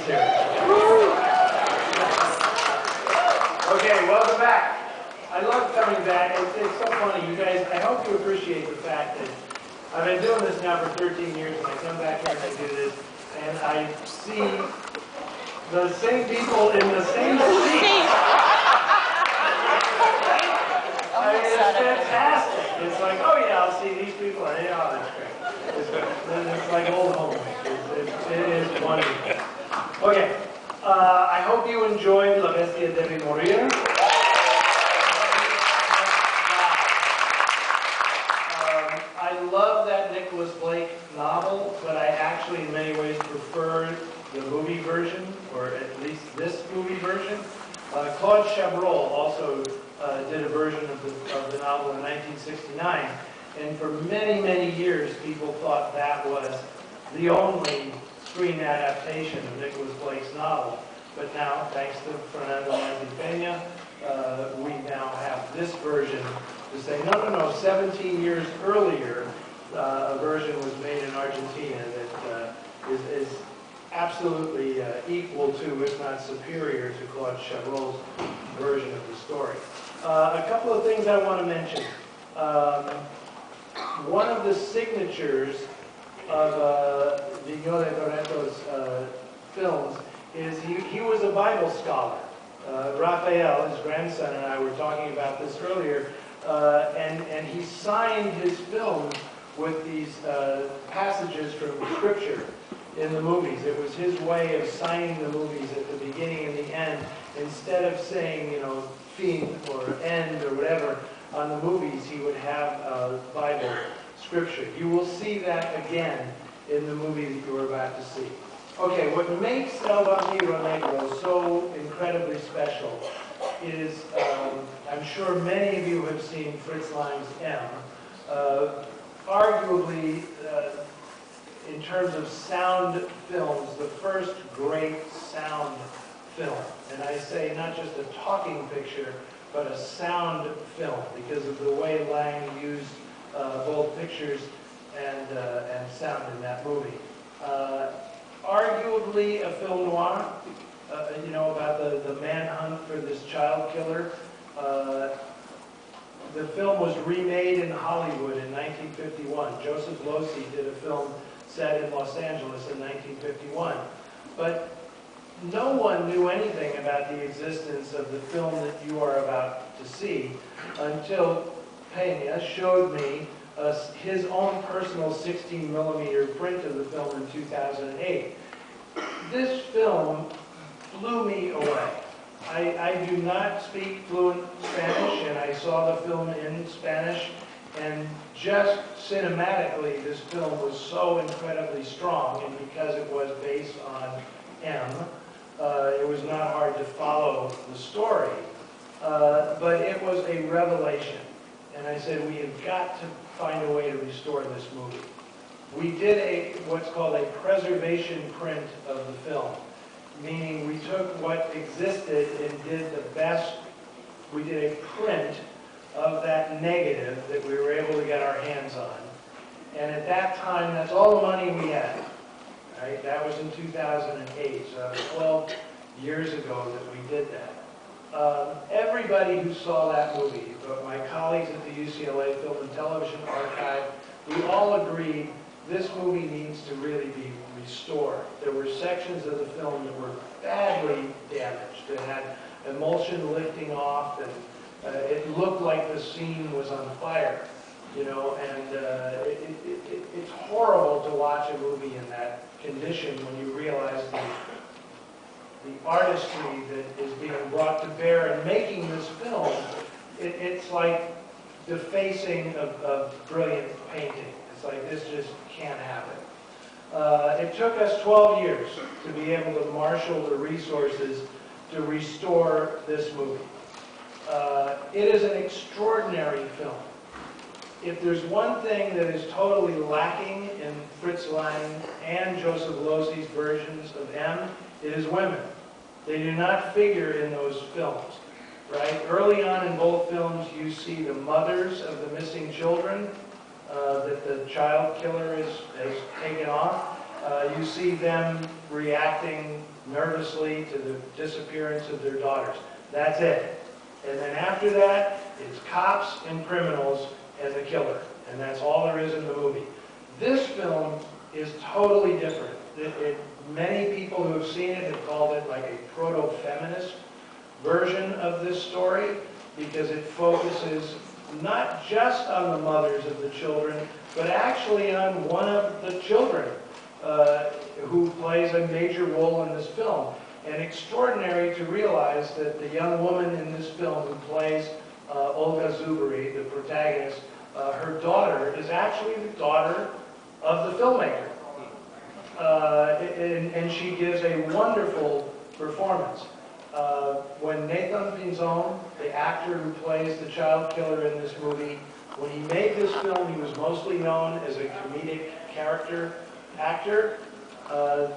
series. Okay, welcome back. I love coming back. It's so funny, you guys. I hope you appreciate the fact that I've been doing this now for 13 years, and I come back here and I do this, and I see the same people in the same seat. I mean, it's fantastic. It's like, oh yeah, I'll see these people, and yeah, oh, that's great. It's like old home. It is wonderful. Okay, I hope you enjoyed La Bestia debe morir. I love that Nicholas Blake novel, but I actually in many ways prefer the movie version, or at least this movie version. Claude Chabrol also did a version of the novel in 1969, and for many, many years people thought that was the only screen adaptation of Nicholas Blake's novel. But now, thanks to Fernando Manzipena, we now have this version to say, no, 17 years earlier, a version was made in Argentina that is absolutely equal to, if not superior to, Claude Chabrol's version of the story. A couple of things I want to mention. One of the signatures of Vigno de Toretto's films is he was a Bible scholar. Raphael, his grandson, and I were talking about this earlier, and he signed his film with these passages from Scripture in the movies. It was his way of signing the movies at the beginning and the end. Instead of saying, fin or end or whatever on the movies, he would have Bible Scripture. You will see that again in the movie that you are about to see. Okay, what makes El Vampiro Negro so incredibly special is, I'm sure many of you have seen Fritz Lang's M. Arguably, in terms of sound films, the first great sound film. And I say not just a talking picture, but a sound film, because of the way Lang used both pictures and sound in that movie. Arguably a film noir, about the manhunt for this child killer. The film was remade in Hollywood in 1951. Joseph Losey did a film set in Los Angeles in 1951. But no one knew anything about the existence of the film that you are about to see until Pena showed me his own personal 16mm print of the film in 2008. This film blew me away. I do not speak fluent Spanish, and I saw the film in Spanish, and just cinematically this film was so incredibly strong, and because it was based on M, it was not hard to follow the story, but it was a revelation. And I said, we have got to find a way to restore this movie. We did what's called a preservation print of the film, meaning we took what existed and did the best. We did a print of that negative that we were able to get our hands on. And at that time, that's all the money we had. Right? That was in 2008, so that was 12 years ago that we did that. Everybody who saw that movie, but my colleagues at the UCLA Film and Television Archive, we all agreed this movie needs to really be restored. There were sections of the film that were badly damaged. It had emulsion lifting off, and it looked like the scene was on fire, and it's horrible to watch a movie in that condition when you realize the artistry that is being brought to bear in making this film. It's like defacing of brilliant painting. It's like, this just can't happen. It took us 12 years to be able to marshal the resources to restore this movie. It is an extraordinary film. If there's one thing that is totally lacking in Fritz Lang and Joseph Losey's versions of M, it is women. They do not figure in those films, right? Early on in both films, you see the mothers of the missing children that the child killer has taken off. You see them reacting nervously to the disappearance of their daughters. That's it. And then after that, it's cops and criminals and the killer. And that's all there is in the movie. This film is totally different. Many people who have seen it have called it like a proto-feminist version of this story, because it focuses not just on the mothers of the children, but actually on one of the children who plays a major role in this film. And extraordinary to realize that the young woman in this film who plays Olga Zuberi, the protagonist, her daughter is actually the daughter of the filmmaker. And she gives a wonderful performance. When Nathan Pinzon, the actor who plays the child killer in this movie, when he made this film, he was mostly known as a comedic character actor.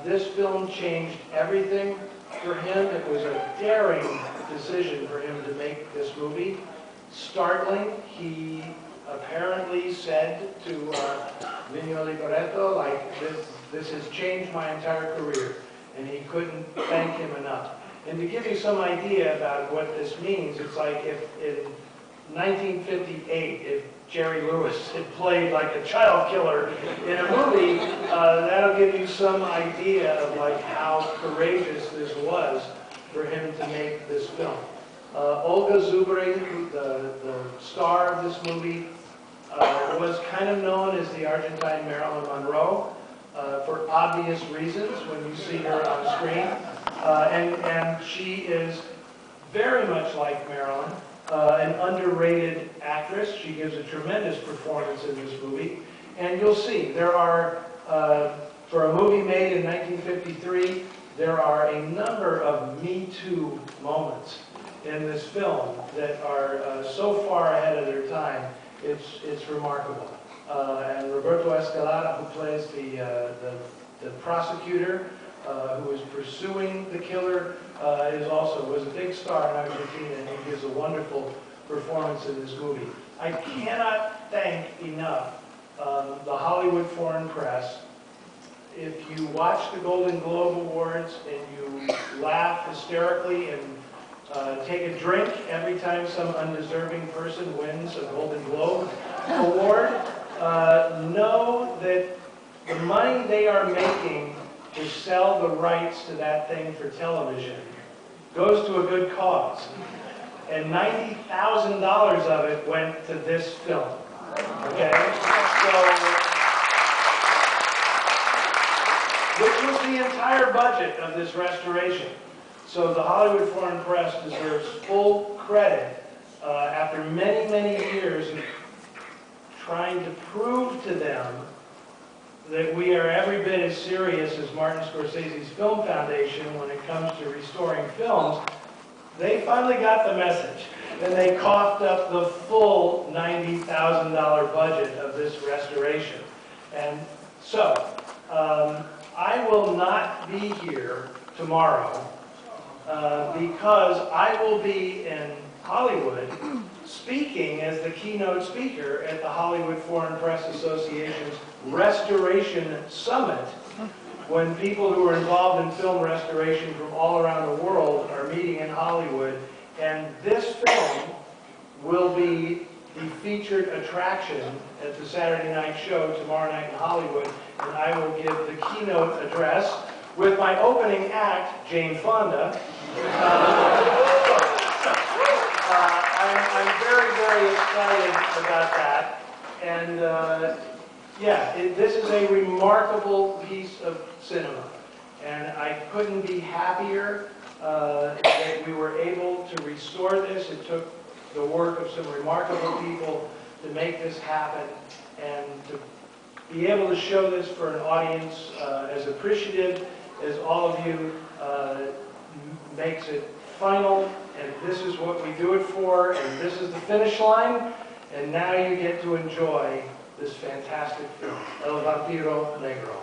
This film changed everything for him. It was a daring decision for him to make this movie. Startling. He apparently said to Vino Licoretto, like, this has changed my entire career, and he couldn't thank him enough. And to give you some idea about what this means, it's like if in 1958, if Jerry Lewis had played like a child killer in a movie, that'll give you some idea of like how courageous this was for him to make this film. Olga Zuberi, the star of this movie, was kind of known as the Argentine Marilyn Monroe for obvious reasons when you see her on screen. And she is very much like Marilyn, an underrated actress. She gives a tremendous performance in this movie. And you'll see, there are, for a movie made in 1953, there are a number of Me Too moments in this film that are so far ahead of their time. It's remarkable. And Roberto Escalada, who plays the prosecutor who is pursuing the killer, was a big star in Argentina, and he gives a wonderful performance in this movie. I cannot thank enough the Hollywood Foreign Press. If you watch the Golden Globe Awards and you laugh hysterically and take a drink every time some undeserving person wins a Golden Globe Award, know that the money they are making to sell the rights to that thing for television goes to a good cause. And $90,000 of it went to this film. Okay? Which was the entire budget of this restoration. So the Hollywood Foreign Press deserves full credit after many, many years of trying to prove to them that we are every bit as serious as Martin Scorsese's Film Foundation when it comes to restoring films. They finally got the message, and they coughed up the full $90,000 budget of this restoration. And so, I will not be here tomorrow because I will be in Hollywood speaking as the keynote speaker at the Hollywood Foreign Press Association's Restoration Summit, when people who are involved in film restoration from all around the world are meeting in Hollywood. And this film will be the featured attraction at the Saturday night show tomorrow night in Hollywood, and I will give the keynote address with my opening act, Jane Fonda. I'm very, very excited about that. And this is a remarkable piece of cinema. And I couldn't be happier that we were able to restore this. It took the work of some remarkable people to make this happen, and to be able to show this for an audience as appreciative as all of you makes it final. And this is what we do it for, and this is the finish line, and now you get to enjoy this fantastic film, El Vampiro Negro.